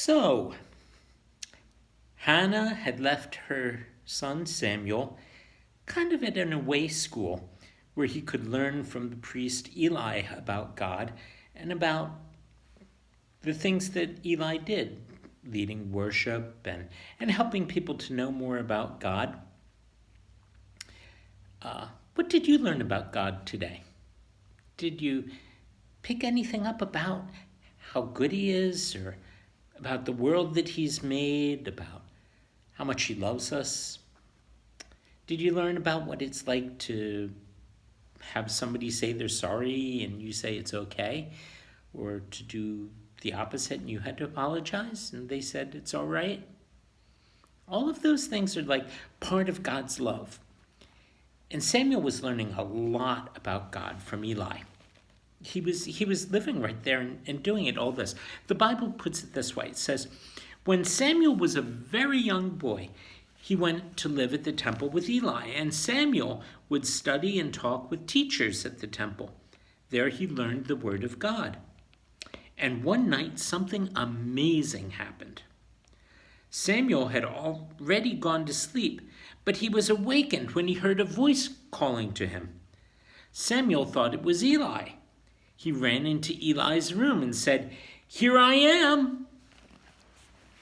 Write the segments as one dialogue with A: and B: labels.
A: So, Hannah had left her son Samuel kind of at an away school where he could learn from the priest Eli about God and about the things that Eli did, leading worship and helping people to know more about God. What did you learn about God today? Did you pick anything up about how good he is, or about the world that he's made, about how much he loves us? Did you learn about what it's like to have somebody say they're sorry and you say it's okay, or to do the opposite and you had to apologize and they said it's all right? All of those things are like part of God's love. And Samuel was learning a lot about God from Eli. He was living right there and doing it, all this. The Bible puts it this way. It says, when Samuel was a very young boy, he went to live at the temple with Eli, and Samuel would study and talk with teachers at the temple. There he learned the word of God. And one night, something amazing happened. Samuel had already gone to sleep, but he was awakened when he heard a voice calling to him. Samuel thought it was Eli. He ran into Eli's room and said, "Here I am."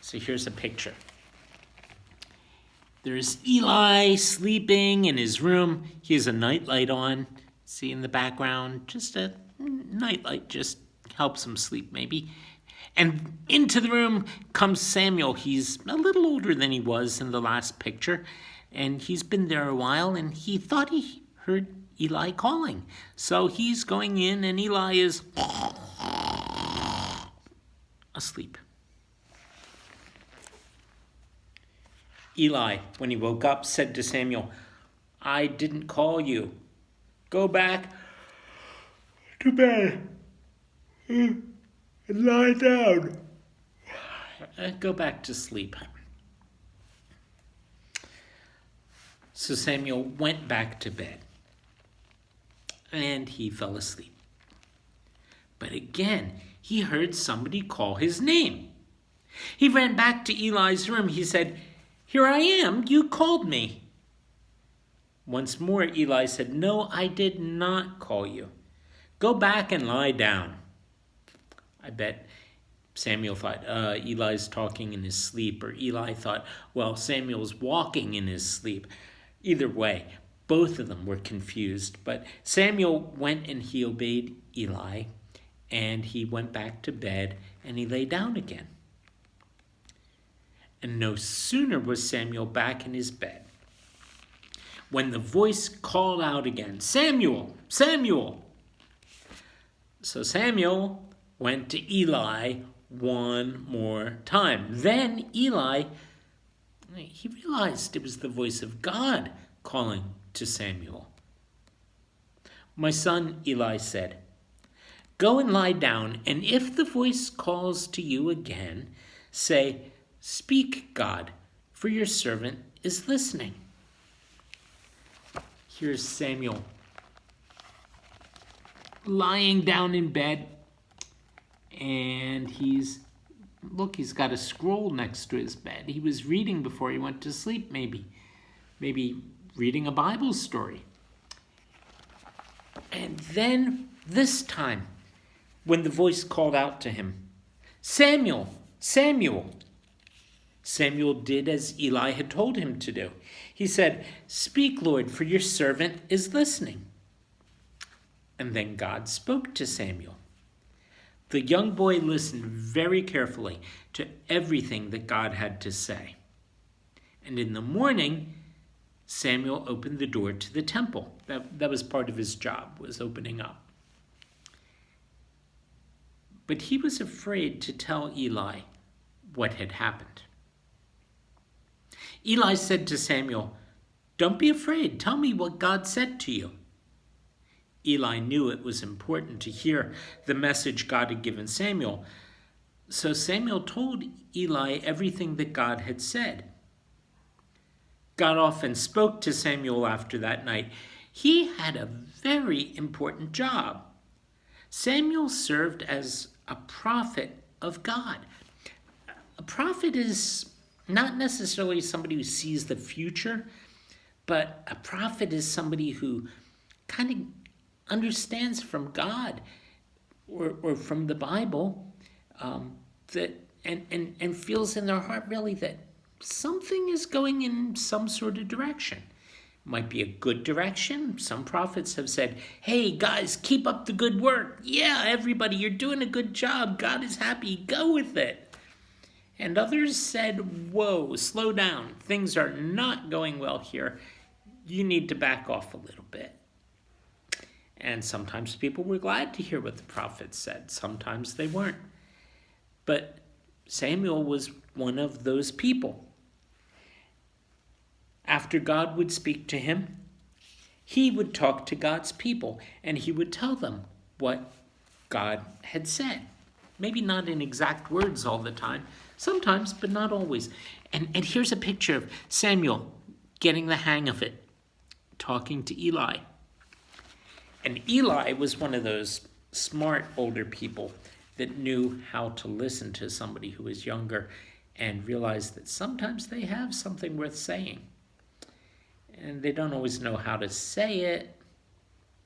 A: So here's a picture. There's Eli sleeping in his room. He has a nightlight on. See in the background, just a nightlight, just helps him sleep maybe. And into the room comes Samuel. He's a little older than he was in the last picture, and he's been there a while, and he thought he heard Eli calling. So he's going in, and Eli is asleep. Eli, when he woke up, said to Samuel, "I didn't call you. Go back to bed and lie down. Go back to sleep." So Samuel went back to bed, and he fell asleep. But again, he heard somebody call his name. He ran back to Eli's room. He said, "Here I am. You called me." Once more, Eli said, "No, I did not call you. Go back and lie down." I bet Samuel thought, Eli's talking in his sleep, or Eli thought, well, Samuel's walking in his sleep. Either way, both of them were confused. But Samuel went and he obeyed Eli, and he went back to bed, and he lay down again. And no sooner was Samuel back in his bed when the voice called out again, "Samuel, Samuel." So Samuel went to Eli one more time. Then Eli, he realized it was the voice of God calling to Samuel. "My son," Eli said, "go and lie down, and if the voice calls to you again, say, 'Speak, God, for your servant is listening.'" Here's Samuel lying down in bed, and he's got a scroll next to his bed. He was reading before he went to sleep, maybe reading a Bible story. And then this time, when the voice called out to him, "Samuel, Samuel," Samuel did as Eli had told him to do. He said, "Speak, Lord, for your servant is listening." And then God spoke to Samuel. The young boy listened very carefully to everything that God had to say. And in the morning, Samuel opened the door to the temple. That was part of his job, was opening up. But he was afraid to tell Eli what had happened. Eli said to Samuel, "Don't be afraid. Tell me what God said to you." Eli knew it was important to hear the message God had given Samuel. So Samuel told Eli everything that God had said. God often spoke to Samuel after that night. He had a very important job. Samuel served as a prophet of God. A prophet is not necessarily somebody who sees the future, but a prophet is somebody who kind of understands from God or from the Bible that and feels in their heart really that something is going in some sort of direction. Might be a good direction. Some prophets have said, hey guys, keep up the good work. Yeah, everybody, you're doing a good job. God is happy. Go with it. And others said, whoa, slow down. Things are not going well here. You need to back off a little bit. And sometimes people were glad to hear what the prophets said. Sometimes they weren't. But Samuel was one of those people. After God would speak to him, he would talk to God's people and he would tell them what God had said. Maybe not in exact words all the time, sometimes, but not always. And here's a picture of Samuel getting the hang of it, talking to Eli. And Eli was one of those smart older people that knew how to listen to somebody who was younger and realized that sometimes they have something worth saying. And they don't always know how to say it,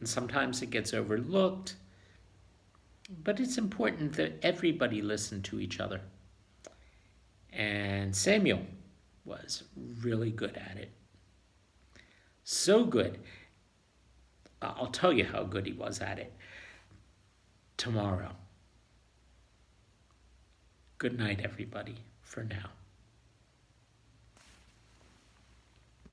A: and sometimes it gets overlooked. But it's important that everybody listen to each other. And Samuel was really good at it. So good. I'll tell you how good he was at it tomorrow. Good night, everybody, for now.